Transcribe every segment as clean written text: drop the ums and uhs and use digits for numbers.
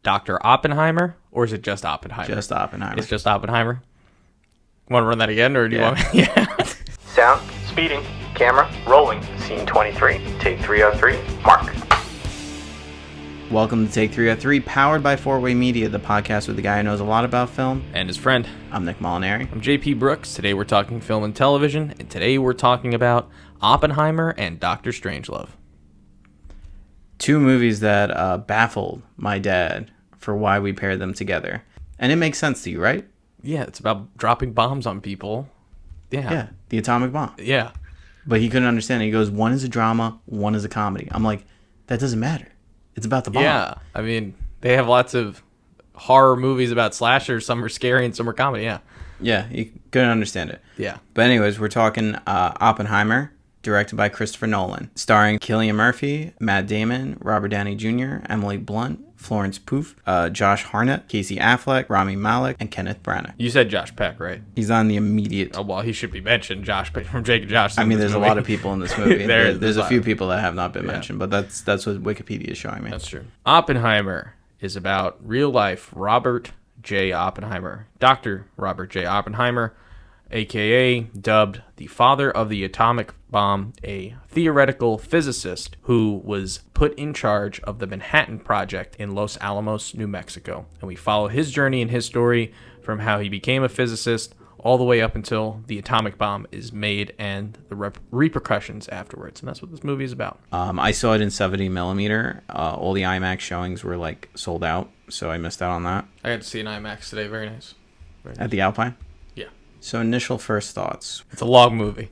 Dr. Oppenheimer, or is it just Oppenheimer? Just Oppenheimer. It's just Oppenheimer. Want to run that again, or do you want me? Yeah. Sound, speeding, camera, rolling. Scene 23, take 303, mark. Welcome to Take 303, powered by 4-Way Media, the podcast with the guy who knows a lot about film. And his friend. I'm Nick Molinari. I'm JP Brooks. Today we're talking film and television, and today we're talking about Oppenheimer and Dr. Strangelove. Two movies that baffled my dad for why we paired them together. And it makes sense to you, right? Yeah, it's about dropping bombs on people. Yeah, the atomic bomb. Yeah. But he couldn't understand it. He goes, one is a drama, one is a comedy. I'm like, that doesn't matter. It's about the bomb. Yeah, I mean, they have lots of horror movies about slashers. Some are scary and some are comedy, yeah. Yeah, he couldn't understand it. Yeah. But anyways, we're talking Oppenheimer, directed by Christopher Nolan, starring Cillian Murphy, Matt Damon, Robert Downey Jr., Emily Blunt, Florence Pugh, Josh Hartnett, Casey Affleck, Rami Malek, and Kenneth Branagh. You said Josh Peck, right? He's on the immediate... Oh, well, he should be mentioned, Josh Peck from Jake and Josh. I mean, there's a lot of people in this movie. there's a few lot. people that have not been mentioned, but that's what Wikipedia is showing me. That's true. Oppenheimer is about real-life Robert J. Oppenheimer. Dr. Robert J. Oppenheimer, a.k.a. dubbed the father of the atomic bomb, a theoretical physicist who was put in charge of the Manhattan Project in Los Alamos, New Mexico. And we follow his journey and his story from how he became a physicist all the way up until the atomic bomb is made and the repercussions afterwards. And that's what this movie is about. I saw it in 70 millimeter. All the IMAX showings were sold out, so I missed out on that. I got to see an IMAX today. Very nice. At the Alpine? Yeah. So initial first thoughts. It's a long movie.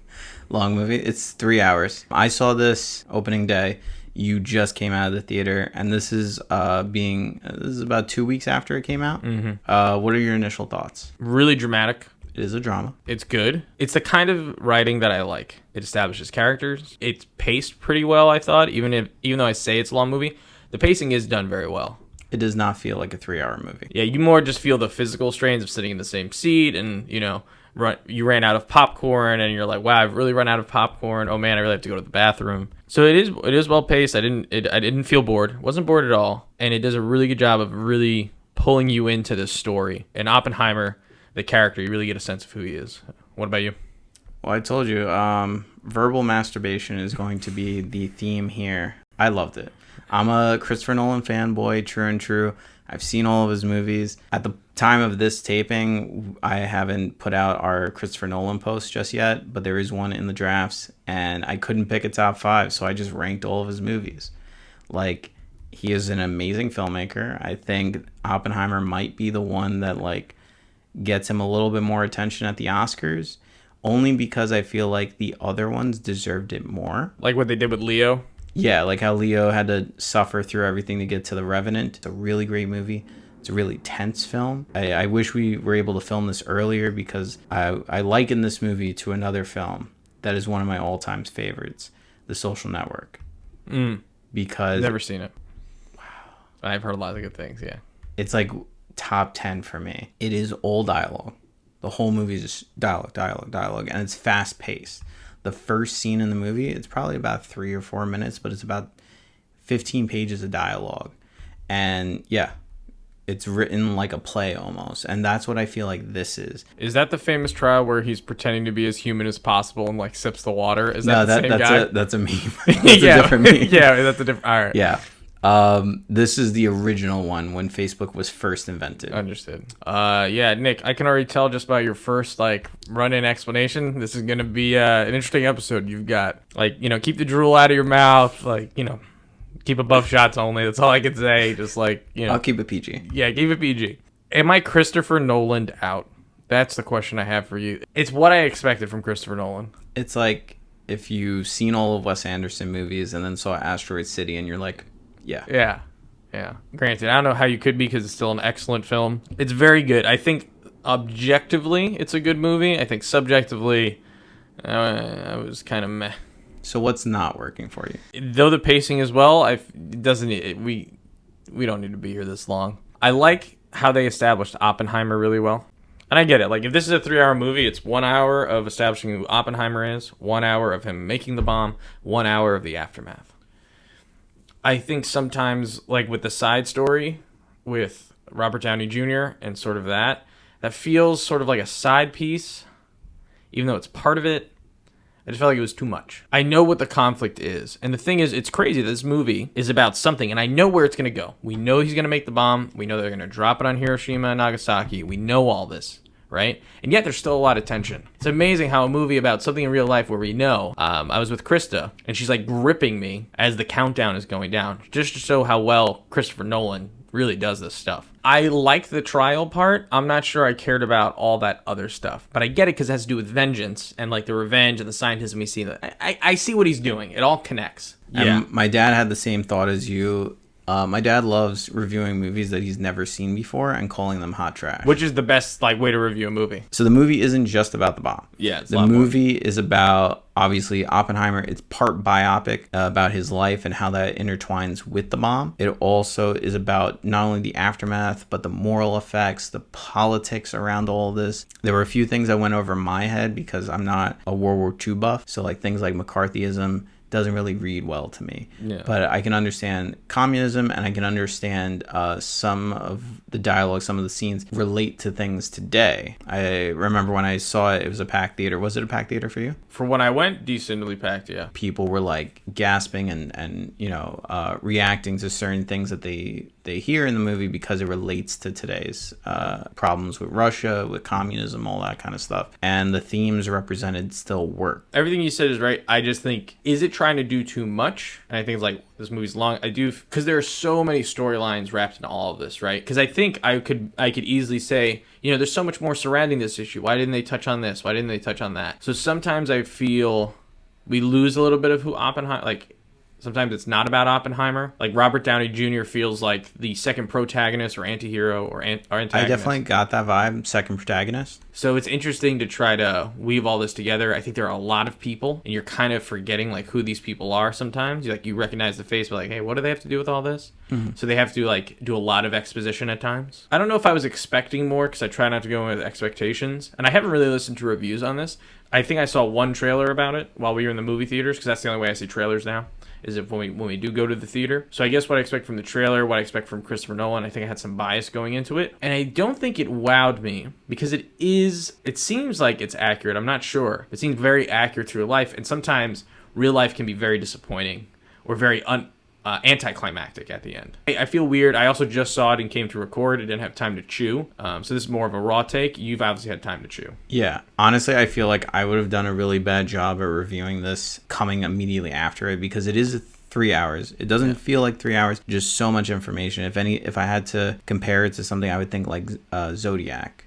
Long movie. It's 3 hours. I saw this opening day. You just came out of the theater, and this is about 2 weeks after it came out. Mm-hmm. What are your initial thoughts? Really dramatic. It is a drama. It's good. It's the kind of writing that I like. It establishes characters. It's paced pretty well, I thought, even though I say it's a long movie. The pacing is done very well. It does not feel like a 3-hour movie. Yeah, you more just feel the physical strains of sitting in the same seat, and you ran out of popcorn, and you're like, wow, I've really run out of popcorn. Oh man, I really have to go to the bathroom. So it is well paced. I didn't feel bored. Wasn't bored at all, and it does a really good job of really pulling you into this story. And Oppenheimer, the character, you really get a sense of who he is. What about you? Well, I told you, verbal masturbation is going to be the theme here. I loved it. I'm a Christopher Nolan fanboy, true and true. I've seen all of his movies. At the time of this taping, I haven't put out our Christopher Nolan post just yet, but there is one in the drafts, and I couldn't pick a top 5, so I just ranked all of his movies. He is an amazing filmmaker. I think Oppenheimer might be the one that, gets him a little bit more attention at the Oscars, only because I feel like the other ones deserved it more. Like what they did with Leo? Yeah, like how Leo had to suffer through everything to get to The Revenant. It's a really great movie. It's a really tense film. I wish we were able to film this earlier because I liken this movie to another film that is one of my all-time favorites, The Social Network. Because... Never seen it. Wow. I've heard a lot of good things, yeah. It's top 10 for me. It is all dialogue. The whole movie is just dialogue, and it's fast-paced. The first scene in the movie, it's probably about 3 or 4 minutes, but it's about 15 pages of dialogue. And yeah, it's written like a play almost. And that's what I feel like this is. Is that the famous trial where he's pretending to be as human as possible and sips the water? Is that the same guy? That's a meme. That's a different meme. Yeah, that's a different... All right. Yeah. This is the original one when Facebook was first invented. Understood. Yeah, Nick, I can already tell just by your first run-in explanation, this is gonna be an interesting episode. You've got keep the drool out of your mouth, keep above shots only. That's all I can say. Just I'll keep it PG. Yeah, keep it PG. Am I Christopher Nolan'd out? That's the question I have for you. It's what I expected from Christopher Nolan. It's like if you've seen all of Wes Anderson movies and then saw Asteroid City and you're like, yeah. Granted, I don't know how you could be because it's still an excellent film. It's very good. I think objectively it's a good movie. I think subjectively I was kind of meh. So what's not working for you? Though the pacing is well, we don't need to be here this long. I like how they established Oppenheimer really well. And I get it. If this is a 3-hour movie, it's 1 hour of establishing who Oppenheimer is, 1 hour of him making the bomb, 1 hour of the aftermath. I think sometimes, with the side story, with Robert Downey Jr. and sort of that feels sort of like a side piece, even though it's part of it. I just felt like it was too much. I know what the conflict is. And the thing is, it's crazy that this movie is about something, and I know where it's going to go. We know he's going to make the bomb. We know they're going to drop it on Hiroshima and Nagasaki. We know all this, right? And yet there's still a lot of tension. It's amazing how a movie about something in real life where we know, I was with Krista, and she's like gripping me as the countdown is going down, just to show how well Christopher Nolan really does this stuff. I like the trial part. I'm not sure I cared about all that other stuff, but I get it because it has to do with vengeance and like the revenge and the scientism we see. I see what he's doing. It all connects. Yeah. And my dad had the same thought as you. My dad loves reviewing movies that he's never seen before and calling them hot trash. Which is the best like way to review a movie. So the movie isn't just about the bomb. Yeah, it's the movie is about, obviously, Oppenheimer. It's part biopic about his life and how that intertwines with the bomb. It also is about not only the aftermath, but the moral effects, the politics around all of this. There were a few things that went over my head because I'm not a World War II buff. So like things like McCarthyism doesn't really read well to me. Yeah. But I can understand communism, and I can understand some of the dialogue, some of the scenes relate to things today. I remember when I saw it, it was a packed theater. Was it a packed theater for you? For when I went, decently packed, yeah. People were like gasping and reacting to certain things that they hear in the movie because it relates to today's problems with Russia, with communism, all that kind of stuff. And the themes represented still work. Everything you said is right. I just think, is it trying to do too much? And I think it's like, this movie's long. I do, because there are so many storylines wrapped in all of this, right? Because I think I could easily say, there's so much more surrounding this issue. Why didn't they touch on this? Why didn't they touch on that? So sometimes I feel we lose a little bit of who Oppenheimer, like, sometimes it's not about Oppenheimer. Like Robert Downey Jr. feels like the second protagonist or anti-hero or antagonist. I definitely got that vibe, second protagonist. So it's interesting to try to weave all this together. I think there are a lot of people, and you're kind of forgetting like who these people are sometimes. You recognize the face, but like, hey, what do they have to do with all this? Mm-hmm. So they have to like do a lot of exposition at times. I don't know if I was expecting more because I try not to go in with expectations, and I haven't really listened to reviews on this. I think I saw one trailer about it while we were in the movie theaters, because that's the only way I see trailers now, is if when we do go to the theater. So I guess what I expect from the trailer, what I expect from Christopher Nolan, I think I had some bias going into it. And I don't think it wowed me, because it seems like it's accurate. I'm not sure. It seems very accurate to real life, and sometimes real life can be very disappointing or very anticlimactic at the end. I feel weird. I also just saw it and came to record. I didn't have time to chew. So this is more of a raw take. You've obviously had time to chew. Yeah. Honestly, I feel like I would have done a really bad job at reviewing this coming immediately after it, because it is 3 hours. It doesn't feel like 3 hours. Just so much information. If I had to compare it to something, I would think like Zodiac.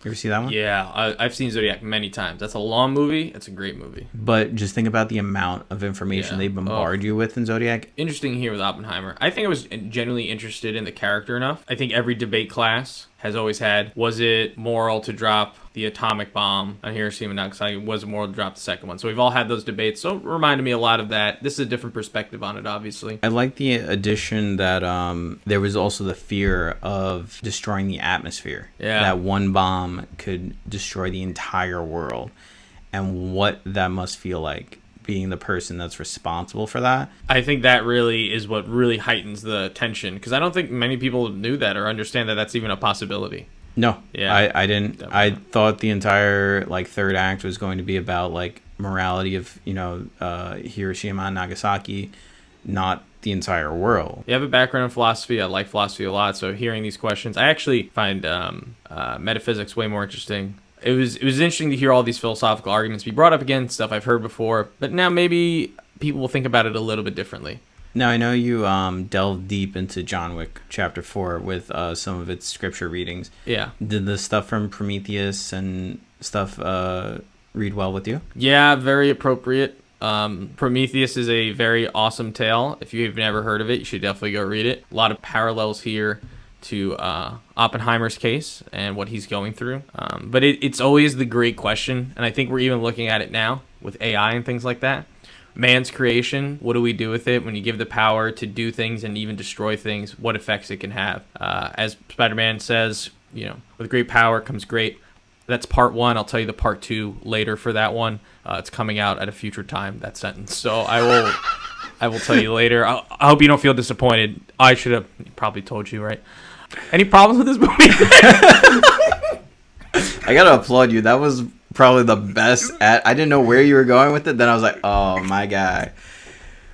You ever see that one? Yeah, I've seen Zodiac many times. That's a long movie. It's a great movie. But just think about the amount of information they bombard you with in Zodiac. Interesting here with Oppenheimer. I think I was genuinely interested in the character enough. I think every debate class has always had, was it moral to drop the atomic bomb on Hiroshima and Nagasaki? Was it moral to drop the second one? So we've all had those debates. So it reminded me a lot of that. This is a different perspective on it, obviously. I like the addition that there was also the fear of destroying the atmosphere. Yeah. That one bomb could destroy the entire world. And what that must feel like, being the person that's responsible for that. I think that really is what really heightens the tension, because I don't think many people knew that or understand that that's even a possibility. No, yeah, I didn't. Definitely. I thought the entire third act was going to be about morality of Hiroshima and Nagasaki, not the entire world. You have a background in philosophy. I like philosophy a lot, so hearing these questions, I actually find metaphysics way more interesting. It was interesting to hear all these philosophical arguments be brought up again, stuff I've heard before, but now maybe people will think about it a little bit differently. Now, I know you delved deep into John Wick Chapter 4 with some of its scripture readings. Yeah. Did the stuff from Prometheus and stuff read well with you? Yeah, very appropriate. Prometheus is a very awesome tale. If you've never heard of it, you should definitely go read it. A lot of parallels here to Oppenheimer's case and what he's going through. But it's always the great question, and I think we're even looking at it now with AI and things like that. Man's creation, what do we do with it when you give the power to do things and even destroy things, what effects it can have? As Spider-Man says, with great power comes great. That's part one. I'll tell you the part two later for that one. It's coming out at a future time, that sentence. So I will tell you later. I hope you don't feel disappointed. I should have probably told you, right? Any problems with this movie? I gotta applaud you. That was probably the best. I didn't know where you were going with it. Then I was like, oh my guy,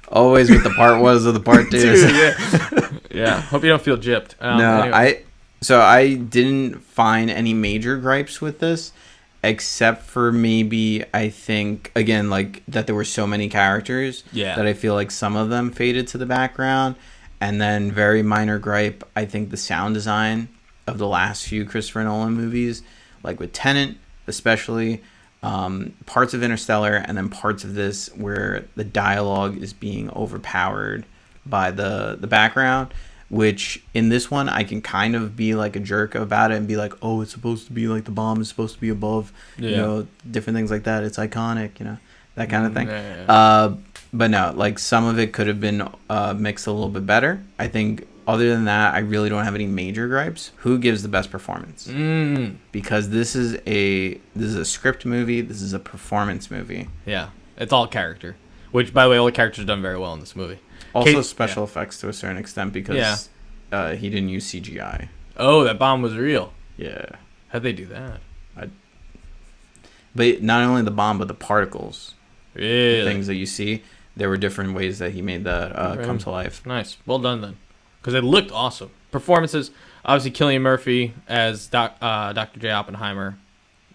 always with the part ones of the part twos. Dude, yeah. Hope you don't feel gypped. No, anyway. I didn't find any major gripes with this, except for maybe I think again like that there were so many characters that I feel like some of them faded to the background, and then very minor gripe. I think the sound design of the last few Christopher Nolan movies, like with Tenet especially, parts of Interstellar, and then parts of this where the dialogue is being overpowered by the background, which in this one I can kind of be like a jerk about it and be like, oh, it's supposed to be like the bomb is supposed to be above, you know, different things like that. It's iconic, you know, that kind of thing. But no, like some of it could have been mixed a little bit better. I think other than that, I really don't have any major gripes. Who gives the best performance? Because this is a script movie. This is a performance movie. Yeah, it's all character. Which, by the way, all the characters are done very well in this movie. Also special effects to a certain extent because he didn't use CGI. Oh, that bomb was real. Yeah. How'd they do that? But not only the bomb, but the particles. Really? The things that you see. There were different ways that he made that come to life. Nice. Well done, then. Because it looked awesome. Performances, obviously, Cillian Murphy as Dr. J. Oppenheimer,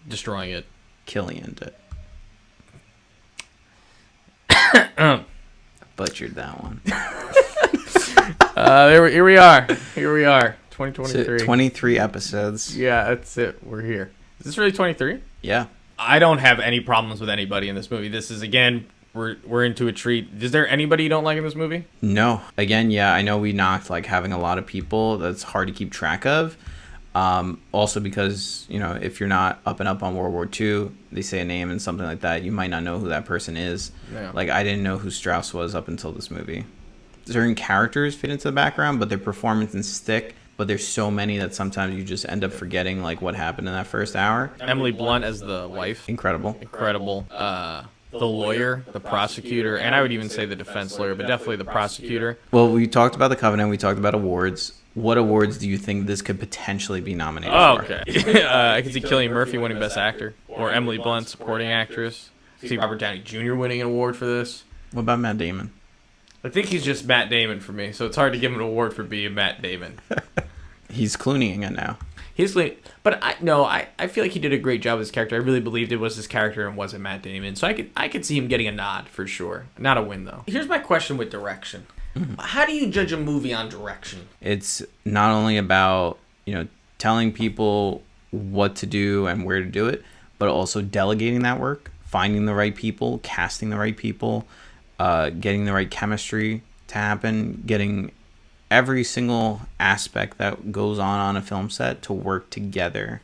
destroying it. Killian it. Butchered that one. Here we are. 2023. 23 episodes. Yeah, that's it. We're here. Is this really 23? Yeah. I don't have any problems with anybody in this movie. This is, again, we're into a treat. Is there anybody you don't like in this movie? No. Again, yeah, I know we knocked like having a lot of people. That's hard to keep track of. Also because, you know, if you're not up and up on World War II, they say a name and something like that, you might not know who that person is. Yeah. Like, I didn't know who Strauss was up until this movie. Certain characters fit into the background, but their performances stick. But there's so many that sometimes you just end up forgetting, like, what happened in that first hour. Emily Blunt as the wife. Incredible. The lawyer, the prosecutor, and I would even say the defense lawyer, but definitely the prosecutor. Well, we talked about The Covenant. We talked about awards. What awards do you think this could potentially be nominated for? Okay. I can see Cillian Murphy winning Best Actor, or Emily Blunt, Supporting Actress. I can see Robert Downey Jr. winning an award for this. What about Matt Damon? I think he's just Matt Damon for me, so it's hard to give him an award for being Matt Damon. He's Clooneying it now. But I feel like he did a great job with his character. I really believed it was his character and wasn't Matt Damon. So I could see him getting a nod for sure. Not a win though. Here's my question with direction. How do you judge a movie on direction? It's not only about, you know, telling people what to do and where to do it, but also delegating that work, finding the right people, casting the right people, getting the right chemistry to happen, getting every single aspect that goes on a film set to work together.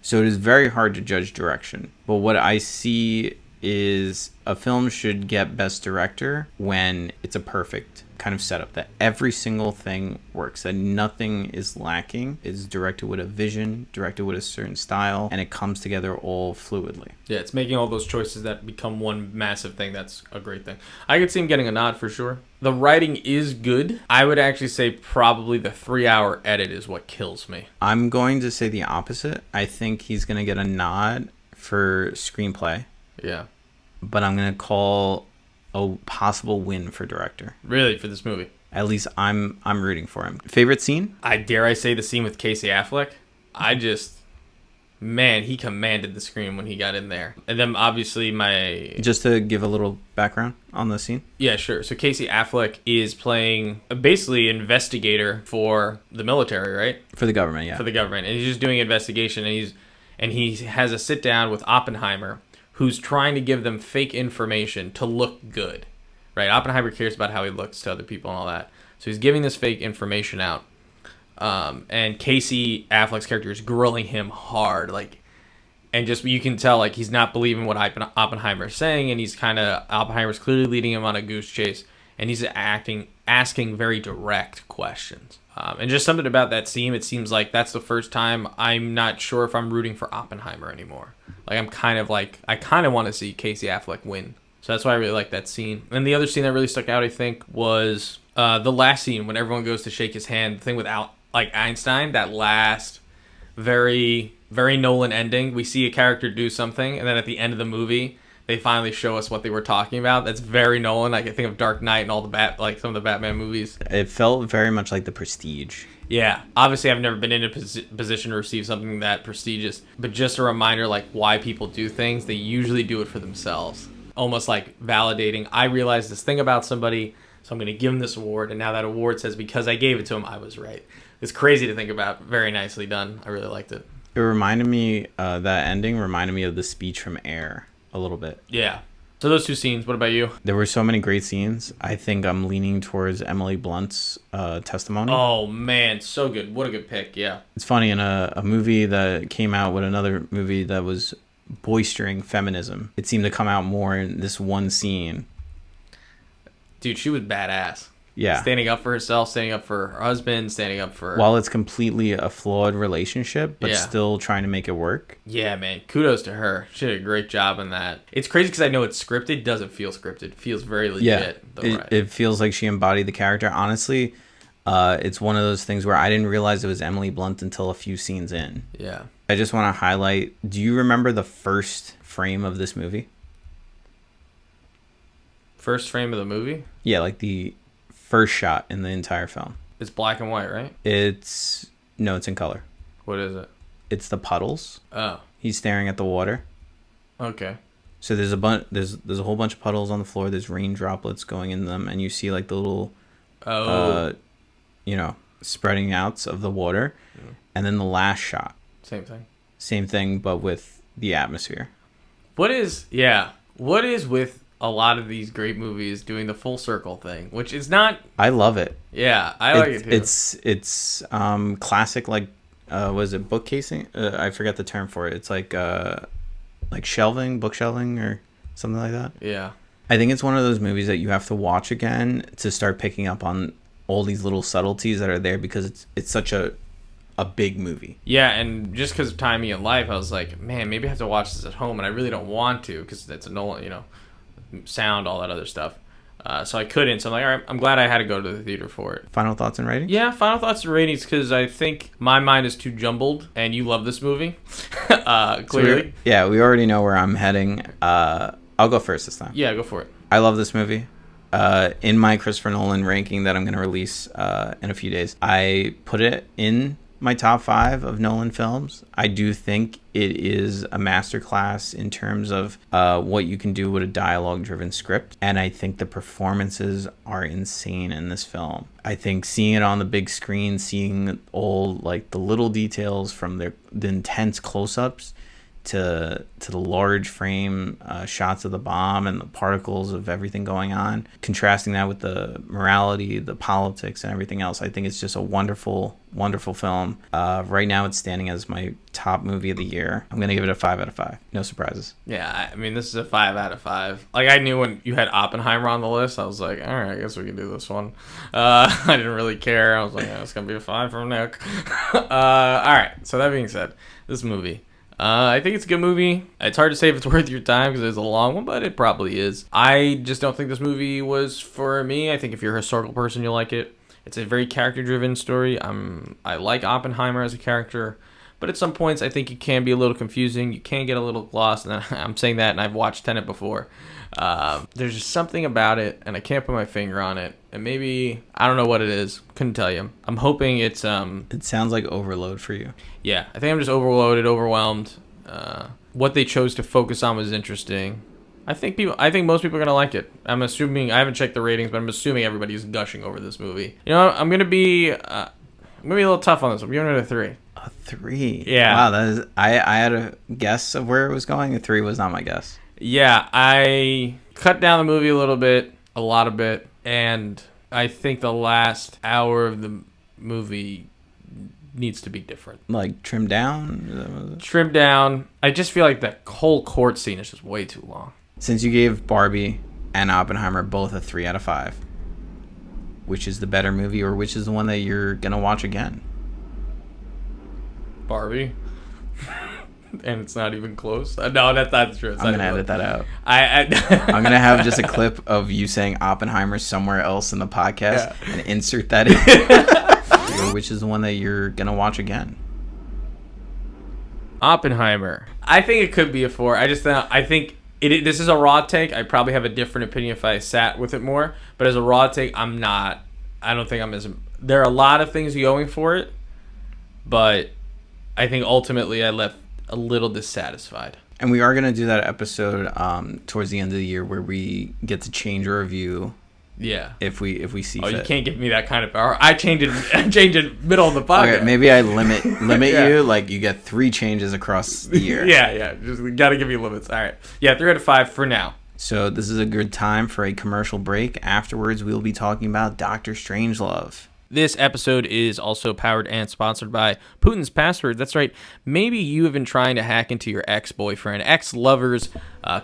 So it is very hard to judge direction. But what I see is a film should get Best Director when it's a perfect kind of setup, that every single thing works, that nothing is lacking, is directed with a vision, directed with a certain style, and it comes together all fluidly. Yeah, it's making all those choices that become one massive thing. That's a great thing. I could see him getting a nod for sure. The writing is good. I would actually say probably the 3-hour edit is what kills me. I'm going to say the opposite. I think he's going to get a nod for screenplay. Yeah. But I'm going to call a possible win for director. Really, for this movie? At least I'm rooting for him. Favorite scene? I say the scene with Casey Affleck. He commanded the screen when he got in there. And then obviously Just to give a little background on the scene? Yeah, sure. So Casey Affleck is playing basically investigator for the military, right? For the government, yeah. For the government. And he's just doing investigation, and he has a sit down with Oppenheimer, who's trying to give them fake information to look good, right? Oppenheimer cares about how he looks to other people and all that. So he's giving this fake information out. And Casey Affleck's character is grilling him hard, and just you can tell he's not believing what Oppenheimer is saying, and Oppenheimer's clearly leading him on a goose chase, and he's asking very direct questions. And just something about that scene, it seems like that's the first time I'm not sure if I'm rooting for Oppenheimer anymore. I kind of want to see Casey Affleck win. So that's why I really like that scene. And the other scene that really stuck out, I think, was the last scene when everyone goes to shake his hand. The thing with like Einstein, that last very, very Nolan ending. We see a character do something, and then at the end of the movie, they finally show us what they were talking about. That's very Nolan. I can think of Dark Knight and all the some of the Batman movies. It felt very much like The Prestige. Yeah, obviously I've never been in a position to receive something that prestigious, but just a reminder, like, why people do things. They usually do it for themselves, almost like validating. I realized this thing about somebody, so I'm going to give them this award, and now that award says because I gave it to him, I was right. It's crazy to think about. Very nicely done. I really liked it. It reminded me, that ending reminded me of the speech from Air a little bit. Yeah. So those two scenes, what about you? There were so many great scenes. I think I'm leaning towards Emily Blunt's testimony. Oh, man, so good. What a good pick, yeah. It's funny, in a movie that came out with another movie that was boistering feminism, it seemed to come out more in this one scene. Dude, she was badass. Yeah. Standing up for herself, standing up for her husband, standing up for... While it's completely a flawed relationship, but Yeah. still trying to make it work. Yeah, man. Kudos to her. She did a great job in that. It's crazy because I know it's scripted. It doesn't feel scripted. It feels very legit. It feels like she embodied the character. Honestly, it's one of those things where I didn't realize it was Emily Blunt until a few scenes in. Yeah. I just want to highlight, do you remember the first frame of this movie? First frame of the movie? Yeah, like the first shot in the entire film. It's black and white, right? It's in color. What is it? It's the puddles. Oh. He's staring at the water. Okay. So there's a whole bunch of puddles on the floor. There's rain droplets going in them, and you see like the little, spreading outs of the water, and then the last shot. Same thing, but with the atmosphere. What is with a lot of these great movies doing the full circle thing, which is not... I love it. Yeah, I like it too. It's classic, like, was it bookcasing? I forget the term for it. It's like shelving, book shelving, or something like that. Yeah. I think it's one of those movies that you have to watch again to start picking up on all these little subtleties that are there, because it's such a big movie. Yeah, and just because of timing in life, I was like, man, maybe I have to watch this at home, and I really don't want to because it's a Nolan, sound, all that other stuff. So I couldn't. So I'm like, all right, I'm glad I had to go to the theater for it. Final thoughts and ratings? Yeah, final thoughts and ratings, because I think my mind is too jumbled, and you love this movie, clearly. So we already know where I'm heading. I'll go first this time. Yeah, go for it. I love this movie. In my Christopher Nolan ranking that I'm going to release in a few days, I put it in my top 5 of Nolan films. I do think it is a masterclass in terms of what you can do with a dialogue-driven script, and I think the performances are insane in this film. I think seeing it on the big screen, seeing all like the little details from the intense close-ups to the large frame shots of the bomb and the particles of everything going on, contrasting that with the morality, the politics, and everything else. I think it's just a wonderful, wonderful film. Right now it's standing as my top movie of the year. I'm going to give it a 5 out of 5. No surprises. Yeah, I mean, this is a 5 out of 5. Like, I knew when you had Oppenheimer on the list, I was like, all right, I guess we can do this one. I didn't really care. I was like, it's going to be a 5 from Nick. All right, so that being said, this movie... I think it's a good movie. It's hard to say if it's worth your time because it's a long one, but it probably is. I just don't think this movie was for me. I think if you're a historical person, you'll like it. It's a very character-driven story. I like Oppenheimer as a character, but at some points I think it can be a little confusing. You can get a little lost, and I'm saying that, and I've watched Tenet before. There's just something about it, and I can't put my finger on it. And maybe, I don't know what it is. Couldn't tell you. I'm hoping it's... It sounds like overload for you. Yeah, I think I'm just overloaded, overwhelmed. What they chose to focus on was interesting. I think most people are going to like it. I'm assuming... I haven't checked the ratings, but I'm assuming everybody's gushing over this movie. I'm going to be... a little tough on this. I'm giving it a 3. A 3? Yeah. Wow, that is... I had a guess of where it was going. A 3 was not my guess. Yeah, I cut down the movie a little bit, a lot of bit, and I think the last hour of the movie needs to be different. Like trimmed down? Trimmed down. I just feel like that whole court scene is just way too long. Since you gave Barbie and Oppenheimer both a 3 out of 5, which is the better movie, or which is the one that you're going to watch again? Barbie. And it's not even close. No, that's not true. I'm going to edit that out. I'm going to have just a clip of you saying Oppenheimer somewhere else in the podcast and insert that in. or which is the one that you're gonna watch again? Oppenheimer. I think it could be a 4. I think this is a raw take. I probably have a different opinion if I sat with it more. But as a raw take, I don't think I'm as... There are a lot of things going for it, but I think ultimately I left a little dissatisfied. And we are going to do that episode towards the end of the year where we get to change our review. Yeah. If we see fit. You can't give me that kind of power. I change it middle of the podcast. Okay, maybe I limit yeah. You. Like, you get 3 changes across the year. Yeah. Just got to give you limits. All right. Yeah, 3 out of 5 for now. So this is a good time for a commercial break. Afterwards, we'll be talking about Dr. Strangelove. This episode is also powered and sponsored by Putin's Password. That's right. Maybe you have been trying to hack into your ex-boyfriend, ex-lover's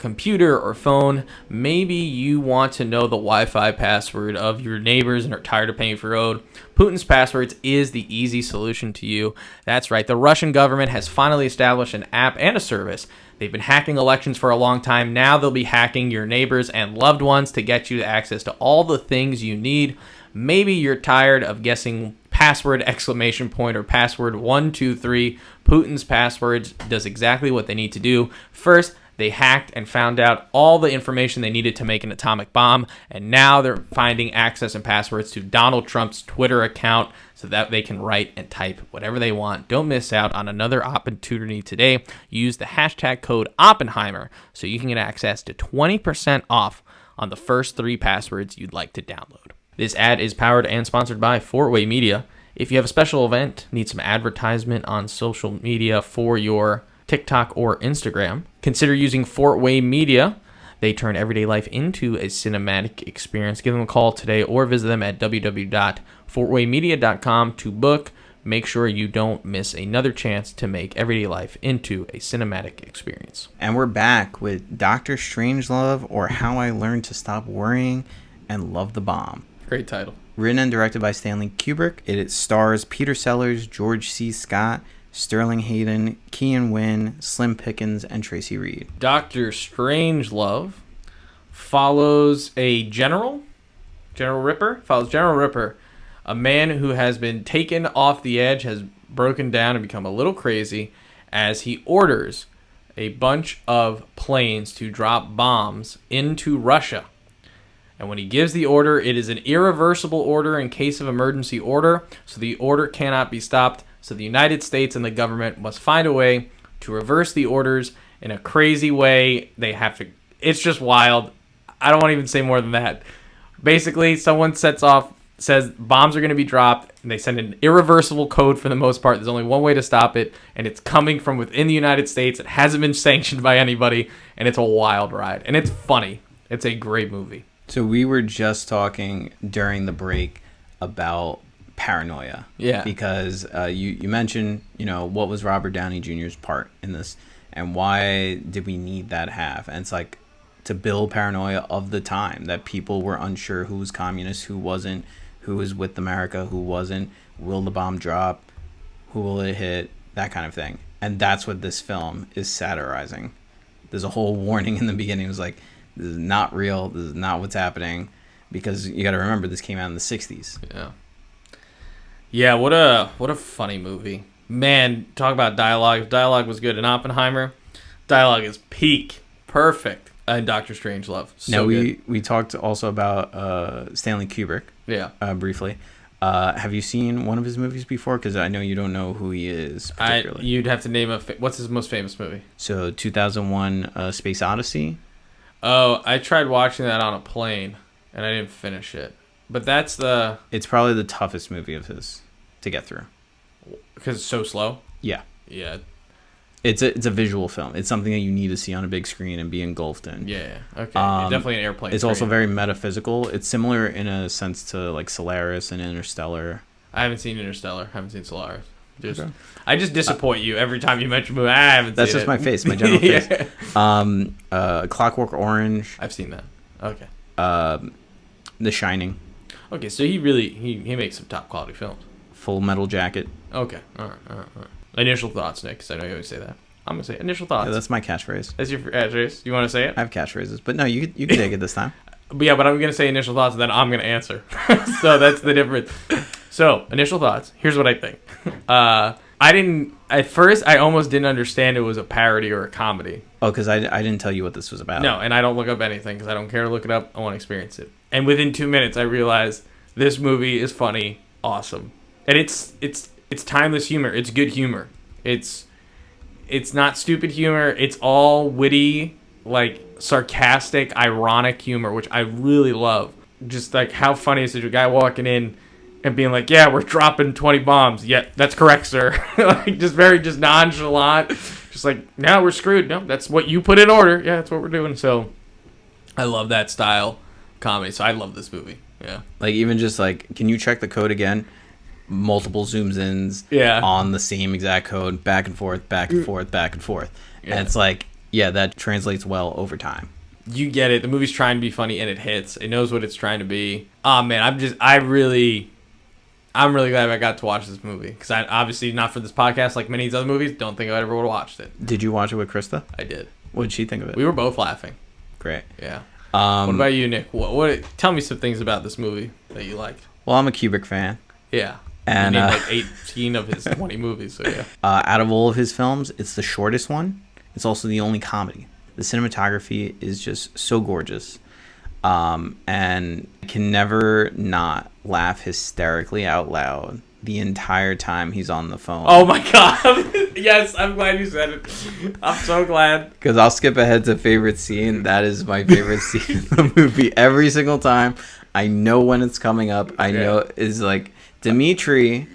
computer or phone. Maybe you want to know the Wi-Fi password of your neighbors and are tired of paying for road. Putin's Passwords is the easy solution to you. That's right. The Russian government has finally established an app and a service. They've been hacking elections for a long time. Now they'll be hacking your neighbors and loved ones to get you access to all the things you need. Maybe you're tired of guessing password exclamation point or password 123. Putin's Passwords does exactly what they need to do. First, they hacked and found out all the information they needed to make an atomic bomb, and now they're finding access and passwords to Donald Trump's Twitter account so that they can write and type whatever they want. Don't miss out on another opportunity today. Use the hashtag code Oppenheimer so you can get access to 20% off on the first 3 passwords you'd like to download. This ad is powered and sponsored by Fort-Way Media. If you have a special event, need some advertisement on social media for your TikTok or Instagram, consider using Fort-Way Media. They turn everyday life into a cinematic experience. Give them a call today or visit them at www.fortwaymedia.com to book. Make sure you don't miss another chance to make everyday life into a cinematic experience. And we're back with Dr. Strangelove, or How I Learned to Stop Worrying and Love the Bomb. Great title. Written and directed by Stanley Kubrick. It stars Peter Sellers, George C. Scott, Sterling Hayden, Kean Wynn, Slim Pickens, and Tracy Reed. Dr. Strangelove follows General Ripper, a man who has been taken off the edge, has broken down and become a little crazy as he orders a bunch of planes to drop bombs into Russia. And when he gives the order, it is an irreversible order in case of emergency order, so the order cannot be stopped. So the United States and the government must find a way to reverse the orders in a crazy way. They have to. It's just wild. I don't want to even say more than that. Basically, someone says bombs are going to be dropped, and they send an irreversible code for the most part. There's only one way to stop it, and it's coming from within the United States. It hasn't been sanctioned by anybody, and it's a wild ride. And it's funny. It's a great movie. So we were just talking during the break about paranoia. Yeah. Because you mentioned, what was Robert Downey Jr.'s part in this, and why did we need that half? And it's like to build paranoia of the time that people were unsure who was communist, who wasn't, who was with America, who wasn't, will the bomb drop, who will it hit, that kind of thing. And that's what this film is satirizing. There's a whole warning in the beginning. It was like, this is not real. This is not what's happening. Because you got to remember, this came out in the 60s. Yeah. Yeah, what a funny movie. Man, talk about dialogue. If dialogue was good in Oppenheimer, dialogue is peak. Perfect in Dr. Strangelove. So now, we talked also about Stanley Kubrick. Yeah. Briefly. Have you seen one of his movies before? Because I know you don't know who he is particularly. You'd have to name what's his most famous movie? So 2001 Space Odyssey. Oh, I tried watching that on a plane, and I didn't finish it. But it's probably the toughest movie of his to get through. Because it's so slow? Yeah. Yeah. It's a visual film. It's something that you need to see on a big screen and be engulfed in. Yeah. Okay. Definitely an airplane. It's also very metaphysical. It's similar in a sense to like Solaris and Interstellar. I haven't seen Interstellar. I haven't seen Solaris. I just disappoint you every time you mention movie. I haven't seen it. That's just my face, my general face. Clockwork Orange. I've seen that. Okay. The Shining. Okay, so he makes some top quality films. Full Metal Jacket. Okay. All right. Initial thoughts, Nick, because I know you always say that. I'm going to say initial thoughts. Yeah, that's my catchphrase. That's your catchphrase? You want to say it? I have catchphrases, but no, you can take it this time. But I'm going to say initial thoughts, and then I'm going to answer. So that's the difference. So, initial thoughts. Here's what I think. At first, I almost didn't understand it was a parody or a comedy. Oh, because I didn't tell you what this was about. No, and I don't look up anything because I don't care to look it up. I want to experience it. And within 2 minutes, I realized this movie is funny, awesome. And it's timeless humor. It's good humor. It's not stupid humor. It's all witty, like sarcastic, ironic humor, which I really love. Just like how funny is it? A guy walking in and being like, "Yeah, we're dropping 20 bombs." "Yeah, that's correct, sir." Like just very nonchalant. Just like, "No, we're screwed." "No, that's what you put in order." "Yeah, that's what we're doing." So I love that style comedy. So I love this movie. Yeah. Like even just like, can you check the code again? Multiple zooms ins on the same exact code, back and forth, back and forth, back and forth. Yeah. And it's like, yeah, that translates well over time. You get it. The movie's trying to be funny and it hits. It knows what it's trying to be. Oh man, I'm really glad I got to watch this movie because I obviously not for this podcast like many of these other movies. Don't think I ever would have watched it. Did you watch it with Krista? I did. What did she think of it? We were both laughing. Great. Yeah. What about you, Nick? What? Tell me some things about this movie that you liked. Well, I'm a Kubrick fan. Yeah. And he named like 18 of his 20 movies. So yeah. Out of all of his films, it's the shortest one. It's also the only comedy. The cinematography is just so gorgeous. And I can never not laugh hysterically out loud the entire time he's on the phone. Oh my god. Yes, I'm glad you said it. I'm so glad. Because I'll skip ahead to favorite scene. That is my favorite scene in the movie. Every single time. I know when it's coming up. I know it's like, Dimitri,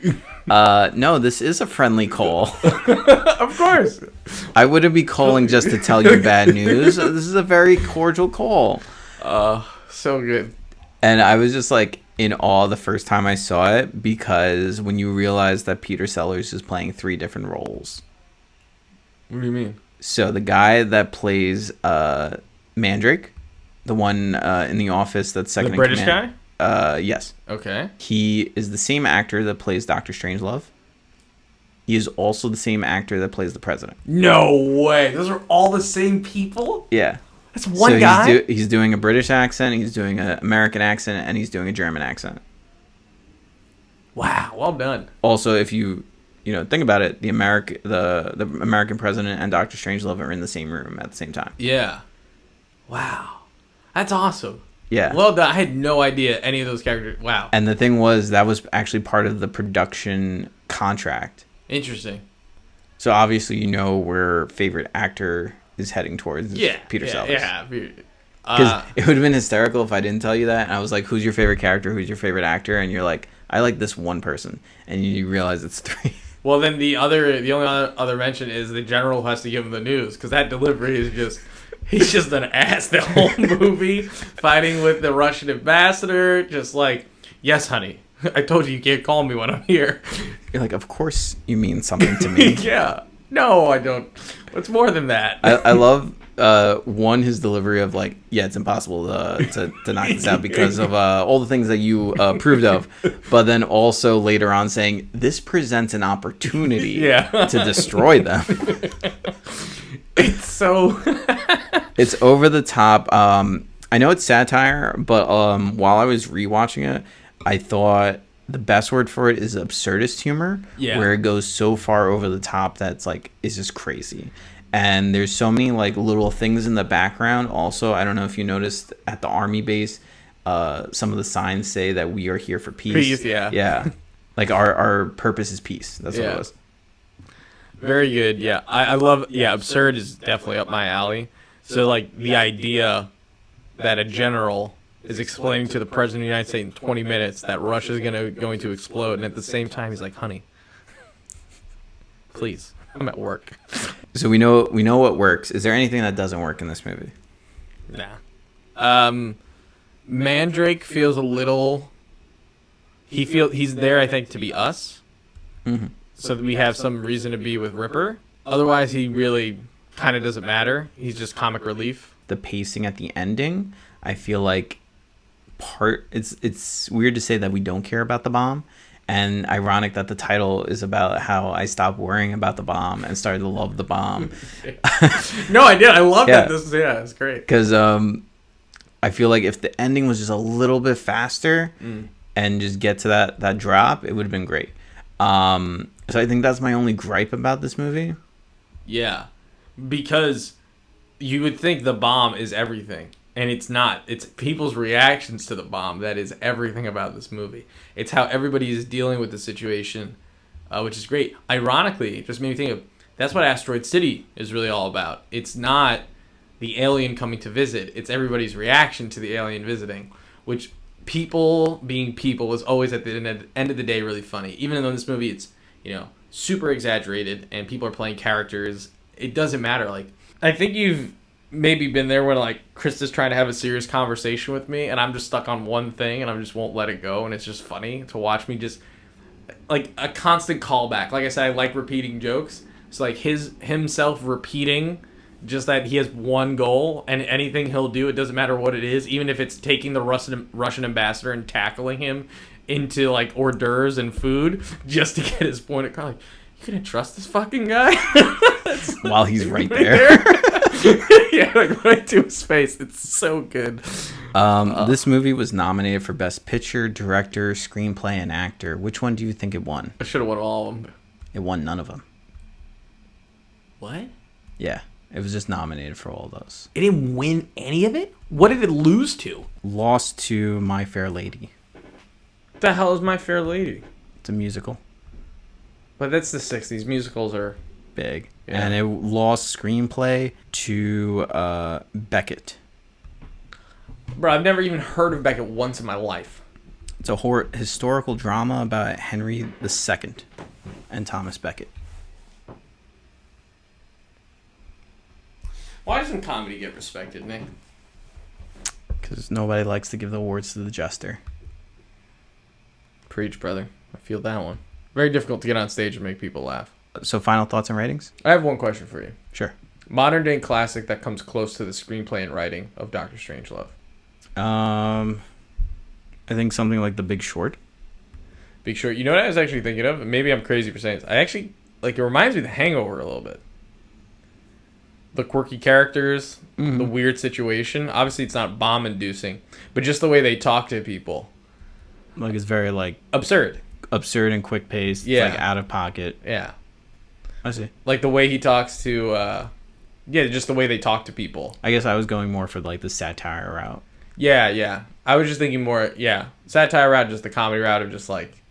no, this is a friendly call. Of course. I wouldn't be calling just to tell you bad news. This is a very cordial call. So good. And I was just like in awe the first time I saw it because when you realize that Peter Sellers is playing 3 different roles. What do you mean? So the guy that plays Mandrake, the one in The Office that's second in British command. guy? Yes. Okay. He is the same actor that plays Dr. Strangelove. He is also the same actor that plays the president. No way. Those are all the same people? Yeah. That's one guy? He's doing a British accent, he's doing an American accent, and he's doing a German accent. Wow. Well done. Also, if you think about it, the American president and Dr. Strangelove are in the same room at the same time. Yeah. Wow. That's awesome. Yeah. Well done. I had no idea any of those characters. Wow. And the thing was, that was actually part of the production contract. Interesting. So obviously, where favorite actor is heading towards Peter Sellers. Yeah. Because it would have been hysterical if I didn't tell you that. And I was like, who's your favorite character? Who's your favorite actor? And you're like, I like this one person. And you realize it's 3. Well, then the only other mention is the general who has to give him the news. Because that delivery is just... He's just an ass the whole movie, fighting with the Russian ambassador, just like, "Yes, honey, I told you can't call me when I'm here." You're like, of course you mean something to me. Yeah. No, I don't. What's more than that? I love, his delivery of like, yeah, it's impossible to knock this out because of all the things that you approved of. But then also later on saying, this presents an opportunity to destroy them. It's so... It's over the top. I know it's satire, but while I was rewatching it, I thought the best word for it is absurdist humor, where it goes so far over the top that's like, it's just crazy. And there's so many like little things in the background. Also, I don't know if you noticed at the army base, some of the signs say that we are here for peace. Peace, yeah. Yeah. Like our purpose is peace. That's what it was. Very good. Yeah. I love, absurd is definitely up my alley. So like the idea that a general is explaining to the president of the United States in 20 minutes that Russia is going to explode, and at the same time he's like, "Honey, please, I'm at work." So we know what works. Is there anything that doesn't work in this movie? Nah. Mandrake feels a little. He's there, I think, to be us. Mm-hmm. So that we have some reason to be with Ripper. Otherwise, he really kind of doesn't matter. He's just comic relief. The pacing at the ending, I feel like it's weird to say that we don't care about the bomb, and ironic that the title is about how I stopped worrying about the bomb and started to love the bomb. No, I did. I love that. It's great. Because I feel like if the ending was just a little bit faster, and just get to that drop, it would have been great. So I think that's my only gripe about this movie. Yeah, because you would think the bomb is everything, and it's not. It's people's reactions to the bomb that is everything about this movie. It's how everybody is dealing with the situation, which is great. Ironically, it just made me think of, that's what Asteroid City is really all about. It's not the alien coming to visit. It's everybody's reaction to the alien visiting, which people being people is always at the end of the day really funny. Even though in this movie it's, super exaggerated and people are playing characters, it doesn't matter. Like, I think you've maybe been there when like Krista's trying to have a serious conversation with me and I'm just stuck on one thing and I just won't let it go, and it's just funny to watch me just like a constant callback. Like I said, I like repeating jokes. So like himself repeating just that he has one goal, and anything he'll do, it doesn't matter what it is, even if it's taking the Russian ambassador and tackling him into like hors d'oeuvres and food just to get his point across. Like, you gonna trust this fucking guy? While he's right there. Yeah, like right to his face. It's so good. This movie was nominated for Best Picture, Director, Screenplay, and Actor. Which one do you think it won? I should have won all of them. It won none of them. What? Yeah, it was just nominated for all those. It didn't win any of it? What did it lose to? Lost to My Fair Lady. What the hell is My Fair Lady? It's a musical. But that's the 60s. Musicals are big. Yeah. And it lost screenplay to Beckett. Bro, I've never even heard of Beckett once in my life. It's a historical drama about Henry II and Thomas Becket. Why doesn't comedy get respected, Nick? Because nobody likes to give the awards to the jester. Preach, brother. I feel that one. Very difficult to get on stage and make people laugh. So final thoughts and ratings? I have one question for you. Sure. Modern day classic that comes close to the screenplay and writing of Dr. Strangelove. I think something like The Big Short. Big Short. You know what I was actually thinking of? Maybe I'm crazy for saying this. I actually, like, it reminds me of The Hangover a little bit. The quirky characters, the weird situation. Obviously, it's not bomb-inducing, but just the way they talk to people. Like, it's very, like... Absurd and quick-paced. Yeah. Like, out of pocket. Yeah. I see. Like, the way he talks to... just the way they talk to people. I guess I was going more for, like, the satire route. Yeah. I was just thinking more, satire route, just the comedy route of just, like...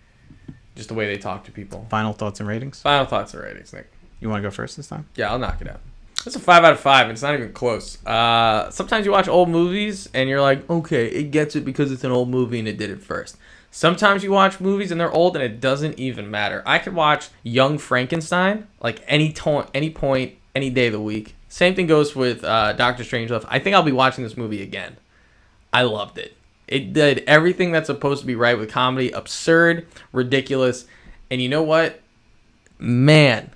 Just the way they talk to people. Final thoughts and ratings? Final thoughts and ratings, Nick. You want to go first this time? Yeah, I'll knock it out. It's a 5 out of 5. It's not even close. Sometimes you watch old movies and you're like, okay, it gets it because it's an old movie and it did it first. Sometimes you watch movies and they're old and it doesn't even matter. I could watch Young Frankenstein like any point, any day of the week. Same thing goes with Doctor Strangelove. I think I'll be watching this movie again. I loved it. It did everything that's supposed to be right with comedy. Absurd, ridiculous. And you know what? Man,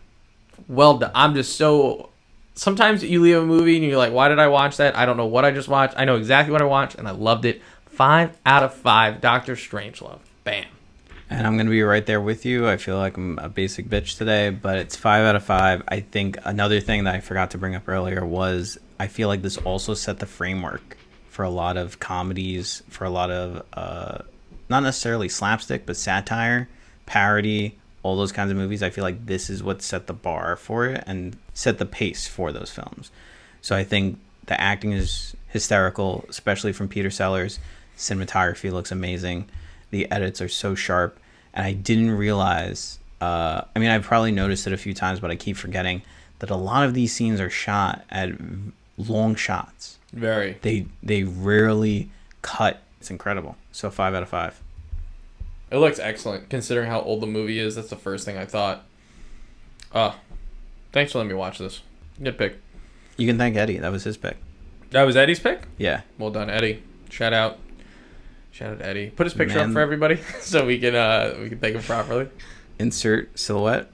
well done. I'm just so... Sometimes you leave a movie and you're like, why did I watch that? I don't know what I just watched. I know exactly what I watched, and I loved it. 5 out of 5, Dr. Strangelove. Bam. And I'm going to be right there with you. I feel like I'm a basic bitch today, but it's 5 out of 5. I think another thing that I forgot to bring up earlier was I feel like this also set the framework for a lot of comedies, for a lot of, not necessarily slapstick, but satire, parody, all those kinds of movies. I feel like this is what set the bar for it and set the pace for those films. So I think the acting is hysterical, especially from Peter Sellers. Cinematography looks amazing. The edits are so sharp. And I didn't realize, I've probably noticed it a few times, but I keep forgetting that a lot of these scenes are shot at long shots. Very. They rarely cut. It's incredible. So 5 out of 5. It looks excellent, considering how old the movie is. That's the first thing I thought. Thanks for letting me watch this. Good pick. You can thank Eddie. That was his pick. That was Eddie's pick? Yeah. Well done, Eddie. Shout out to Eddie. Put his picture up for everybody so we can thank him properly. Insert silhouette.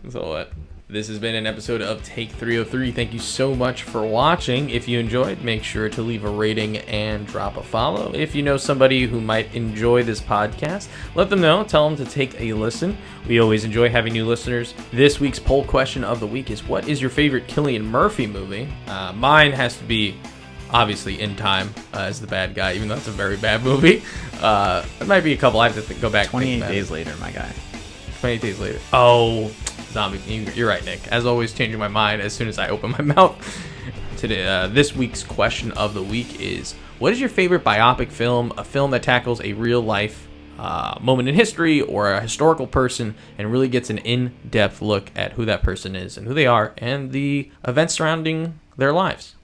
This has been an episode of Take 303. Thank you so much for watching. If you enjoyed, make sure to leave a rating and drop a follow. If you know somebody who might enjoy this podcast, let them know. Tell them to take a listen. We always enjoy having new listeners. This week's poll question of the week is, what is your favorite Cillian Murphy movie? Mine has to be obviously In Time as the bad guy, even though it's a very bad movie. It might be a couple. I have to go back. 28 Days Later, my guy. 28 Days Later. Oh, zombie. You're right, Nick. As always, changing my mind as soon as I open my mouth. Today, this week's question of the week is: what is your favorite biopic film? A film that tackles a real life moment in history or a historical person and really gets an in-depth look at who that person is and who they are and the events surrounding their lives.